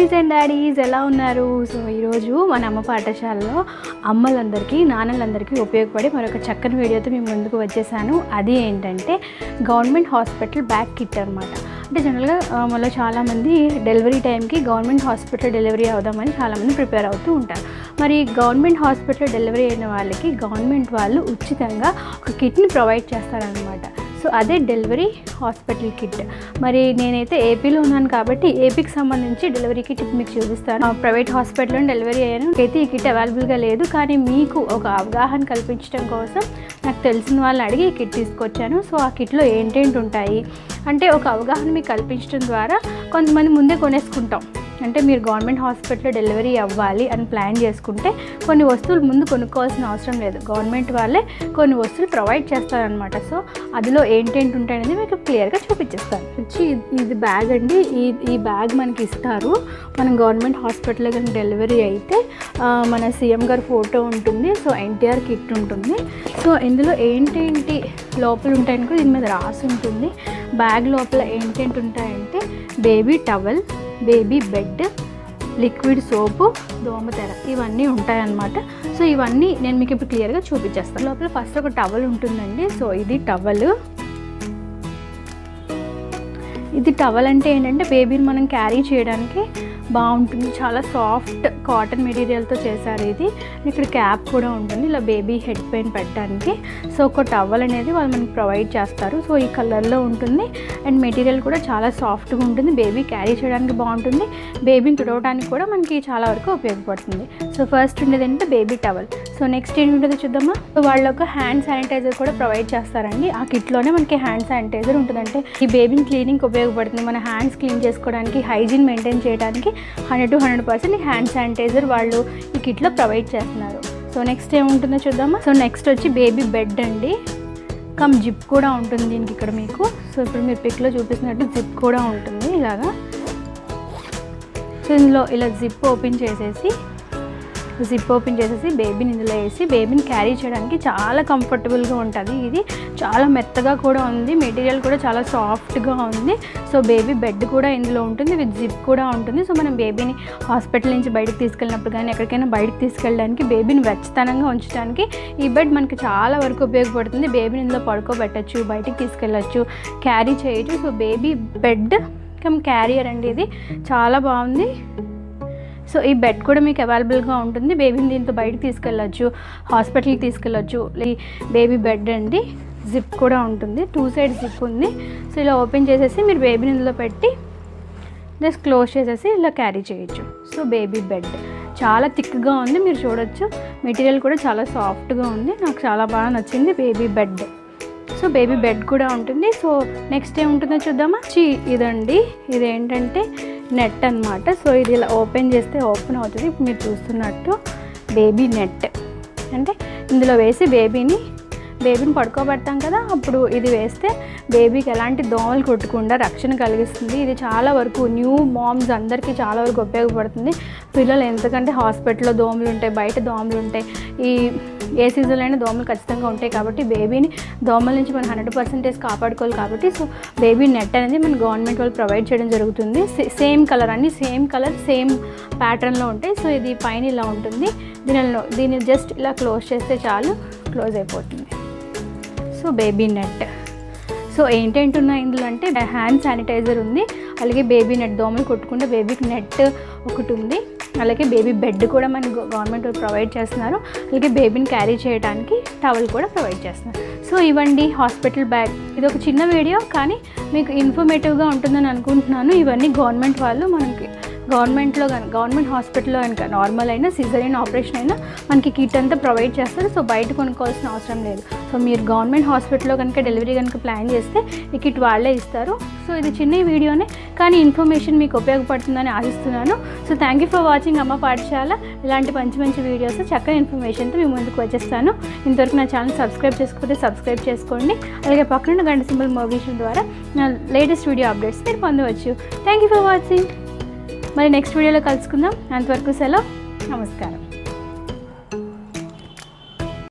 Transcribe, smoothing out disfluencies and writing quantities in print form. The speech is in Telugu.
మమ్మీస్ అండ్ డాడీస్ ఎలా ఉన్నారు? సో ఈరోజు మన అమ్మ పాఠశాలలో అమ్మలందరికీ నాన్నలందరికీ ఉపయోగపడే మరొక చక్కని వీడియోతో మేము ముందుకు వచ్చేసాను. అది ఏంటంటే గవర్నమెంట్ హాస్పిటల్ బ్యాగ్ కిట్ అనమాట. అంటే జనరల్గా మనలో చాలామంది డెలివరీ టైంకి గవర్నమెంట్ హాస్పిటల్ డెలివరీ అవుదామని చాలామంది ప్రిపేర్ అవుతూ ఉంటారు. మరి గవర్నమెంట్ హాస్పిటల్ డెలివరీ అయిన వాళ్ళకి గవర్నమెంట్ వాళ్ళు ఉచితంగా ఒక కిట్ని ప్రొవైడ్ చేస్తారనమాట. సో అదే డెలివరీ హాస్పిటల్ కిట్. మరి నేనైతే ఏపీలో ఉన్నాను కాబట్టి ఏపీకి సంబంధించి డెలివరీ కిట్ మీకు చూపిస్తాను. ప్రైవేట్ హాస్పిటల్లో డెలివరీ అయ్యాను, అయితే ఈ కిట్ అవైలబుల్గా లేదు. కానీ మీకు ఒక అవగాహన కల్పించడం కోసం నాకు తెలిసిన వాళ్ళని అడిగి ఈ కిట్ తీసుకొచ్చాను. సో ఆ కిట్లో ఏంటేంటి ఉంటాయి అంటే ఒక అవగాహన మీకు కల్పించడం ద్వారా కొంతమంది ముందే కొనేసుకుంటాం. అంటే మీరు గవర్నమెంట్ హాస్పిటల్లో డెలివరీ అవ్వాలి అని ప్లాన్ చేసుకుంటే కొన్ని వస్తువులు ముందు కొనుక్కోవాల్సిన అవసరం లేదు, గవర్నమెంట్ వాళ్ళే కొన్ని వస్తువులు ప్రొవైడ్ చేస్తారనమాట. సో అందులో ఏంటేంటి ఉంటాయనేది మీకు క్లియర్గా చూపించేస్తాను. వచ్చి ఇది బ్యాగ్ అండి. ఈ బ్యాగ్ మనకి ఇస్తారు. మనం గవర్నమెంట్ హాస్పిటల్లో కానీ డెలివరీ అయితే మన సీఎం గారి ఫోటో ఉంటుంది. సో ఎన్టీఆర్ కిట్ ఉంటుంది. సో ఇందులో ఏంటేంటి లోపల ఉంటాయని కూడా దీని మీద రాసి ఉంటుంది. బ్యాగ్ లోపల ఏంటేంటి ఉంటాయంటే baby towel, baby bed, liquid soap, దోమతెర, ఇవన్నీ ఉంటాయన్నమాట. సో ఇవన్నీ నేను మీకు ఇప్పుడు క్లియర్గా చూపించేస్తాను. లోపల ఫస్ట్ ఒక టవల్ ఉంటుందండి. సో ఇది టవల్. ఇది టవల్ అంటే ఏంటంటే బేబీని మనం క్యారీ చేయడానికి బాగుంటుంది. చాలా సాఫ్ట్ కాటన్ మెటీరియల్తో చేశారు ఇది. ఇక్కడ క్యాప్ కూడా ఉంటుంది ఇలా బేబీ హెడ్ పైన పెట్టడానికి. సో ఒక టవల్ అనేది వాళ్ళు మనకి ప్రొవైడ్ చేస్తారు. సో ఈ కలర్లో ఉంటుంది అండ్ మెటీరియల్ కూడా చాలా సాఫ్ట్గా ఉంటుంది. బేబీ క్యారీ చేయడానికి బాగుంటుంది, బేబీని తుడవడానికి కూడా మనకి చాలా వరకు ఉపయోగపడుతుంది. సో ఫస్ట్ ఉండేది అంటే బేబీ టవల్. సో నెక్స్ట్ ఏంటి ఉంటుందో చూద్దామా. సో వాళ్ళు ఒక హ్యాండ్ శానిటైజర్ కూడా ప్రొవైడ్ చేస్తారండి. ఆ కిట్లోనే మనకి హ్యాండ్ శానిటైజర్ ఉంటుందంటే ఈ బేబీని క్లీనింగ్కి ఉపయోగపడుతుంది. మన హ్యాండ్స్ క్లీన్ చేసుకోవడానికి, హైజీన్ మెయింటైన్ చేయడానికి 100 to 100% హ్యాండ్ శానిటైజర్ వాళ్ళు ఈ కిట్లో ప్రొవైడ్ చేస్తున్నారు. సో నెక్స్ట్ ఏముంటుందో చూద్దామా. సో నెక్స్ట్ వచ్చి బేబీ బెడ్ అండి. కమ్ జిప్ కూడా ఉంటుంది దీనికి ఇక్కడ మీకు. సో ఇప్పుడు మీరు పిక్లో చూపిస్తున్నట్టు జిప్ కూడా ఉంటుంది ఇలాగా. సో ఇందులో ఇలా జిప్ ఓపెన్ చేసేసి బేబీని ఇందులో వేసి బేబీని క్యారీ చేయడానికి చాలా కంఫర్టబుల్గా ఉంటుంది. ఇది చాలా మెత్తగా కూడా ఉంది, మెటీరియల్ కూడా చాలా సాఫ్ట్గా ఉంది. సో బేబీ బెడ్ కూడా ఇందులో ఉంటుంది, విత్ జిప్ కూడా ఉంటుంది. సో మనం బేబీని హాస్పిటల్ నుంచి బయటకు తీసుకెళ్ళినప్పుడు కానీ ఎక్కడికైనా బయటకు తీసుకెళ్ళడానికి, బేబీని వెచ్చతనంగా ఉంచడానికి ఈ బెడ్ మనకి చాలా వరకు ఉపయోగపడుతుంది. బేబీని ఇందులో పడుకోబెట్టచ్చు, బయటికి తీసుకెళ్ళచ్చు, క్యారీ చేయొచ్చు. So baby bed come carrier అండి. ఇది చాలా బాగుంది. సో ఈ బెడ్ కూడా మీకు అవైలబుల్గా ఉంటుంది. బేబీని దీంతో బయటకు తీసుకెళ్ళచ్చు, హాస్పిటల్కి తీసుకెళ్ళచ్చు. బేబీ బెడ్ అండి. జిప్ కూడా ఉంటుంది, 2 సైడ్ జిప్ ఉంది. సో ఇలా ఓపెన్ చేసేసి మీరు బేబీని ఇందులో పెట్టి జస్ట్ క్లోజ్ చేసేసి ఇలా క్యారీ చేయొచ్చు. సో బేబీ బెడ్ చాలా థిక్గా ఉంది, మీరు చూడొచ్చు. మెటీరియల్ కూడా చాలా సాఫ్ట్గా ఉంది, నాకు చాలా బాగా నచ్చింది baby bed. So baby bed కూడా ఉంటుంది. సో నెక్స్ట్ ఏముంటుందో చూద్దామా. ఇదండి, ఇదేంటంటే నెట్ అనమాట. సో ఇది ఇలా ఓపెన్ చేస్తే ఓపెన్ అవుతుంది. ఇప్పుడు మీరు చూస్తున్నట్టు బేబీ నెట్ అంటే ఇందులో వేసి బేబీని పడుకోబెడతాం కదా, అప్పుడు ఇది వేస్తే బేబీకి ఎలాంటి దోమలు కొట్టకుండా రక్షణ కలిగిస్తుంది. ఇది చాలా వరకు న్యూ మామ్స్ అందరికీ చాలా వరకు ఉపయోగపడుతుంది. పిల్లలు ఎంతకంటే హాస్పిటల్లో దోమలు ఉంటాయి, బయట దోమలు ఉంటాయి, ఏ సీజన్లో అయినా దోమలు ఖచ్చితంగా ఉంటాయి. కాబట్టి బేబీని దోమల నుంచి మనం 100% కాపాడుకోవాలి. కాబట్టి సో బేబీ నెట్ అనేది మన గవర్నమెంట్ వాళ్ళు ప్రొవైడ్ చేయడం జరుగుతుంది. సేమ్ కలర్ అన్ని సేమ్ కలర్ సేమ్ ప్యాటర్న్లో ఉంటాయి. సో ఇది పైన ఇలా ఉంటుంది. దీన్ని జస్ట్ ఇలా క్లోజ్ చేస్తే చాలు, క్లోజ్ అయిపోతుంది. So baby net. సో ఏంటేంటి ఉన్నాయి ఇందులో అంటే హ్యాండ్ శానిటైజర్ ఉంది, అలాగే బేబీ నెట్, దోమలు కొట్టుకుంటే బేబీకి నెట్ ఒకటి ఉంది, అలాగే బేబీ బెడ్ కూడా మనకి గవర్నమెంట్ ప్రొవైడ్ చేస్తున్నారు, అలాగే బేబీని క్యారీ చేయడానికి టవల్ కూడా ప్రొవైడ్ చేస్తున్నారు. సో ఇవ్వండి హాస్పిటల్ బ్యాగ్. ఇది ఒక చిన్న వీడియో కానీ మీకు ఇన్ఫర్మేటివ్గా ఉంటుందని అనుకుంటున్నాను. ఇవన్నీ గవర్నమెంట్ వాళ్ళు మనకి గవర్నమెంట్లో కానీ గవర్నమెంట్ హాస్పిటల్లో కనుక నార్మల్ అయినా సిజేరియన్ ఆపరేషన్ అయినా మనకి కిట్ అంతా ప్రొవైడ్ చేస్తారు. సో బయట కొనుక్కోవాల్సిన అవసరం లేదు. సో మీరు గవర్నమెంట్ హాస్పిటల్లో కనుక డెలివరీ కనుక ప్లాన్ చేస్తే ఈ కిట్ వాళ్ళే ఇస్తారు. సో ఇది చిన్న వీడియోనే కానీ ఇన్ఫర్మేషన్ మీకు ఉపయోగపడుతుందని ఆశిస్తున్నాను. So thank you for watching అమ్మ పాఠశాల. ఇలాంటి మంచి మంచి వీడియోస్ చక్కని ఇన్ఫర్మేషన్తో మీ ముందుకు వచ్చేస్తాను. ఇంతవరకు నా ఛానల్ సబ్స్క్రైబ్ చేసుకుంటే సబ్స్క్రైబ్ చేసుకోండి, అలాగే పక్కన గంట సింబల్ మోగిషన్ ద్వారా నా లేటెస్ట్ వీడియో అప్డేట్స్ మీరు పొందవచ్చు. Thank you for watching. మరి నెక్స్ట్ వీడియోలో కలుసుకుందాం. అంతవరకు సెలవు, నమస్కారం.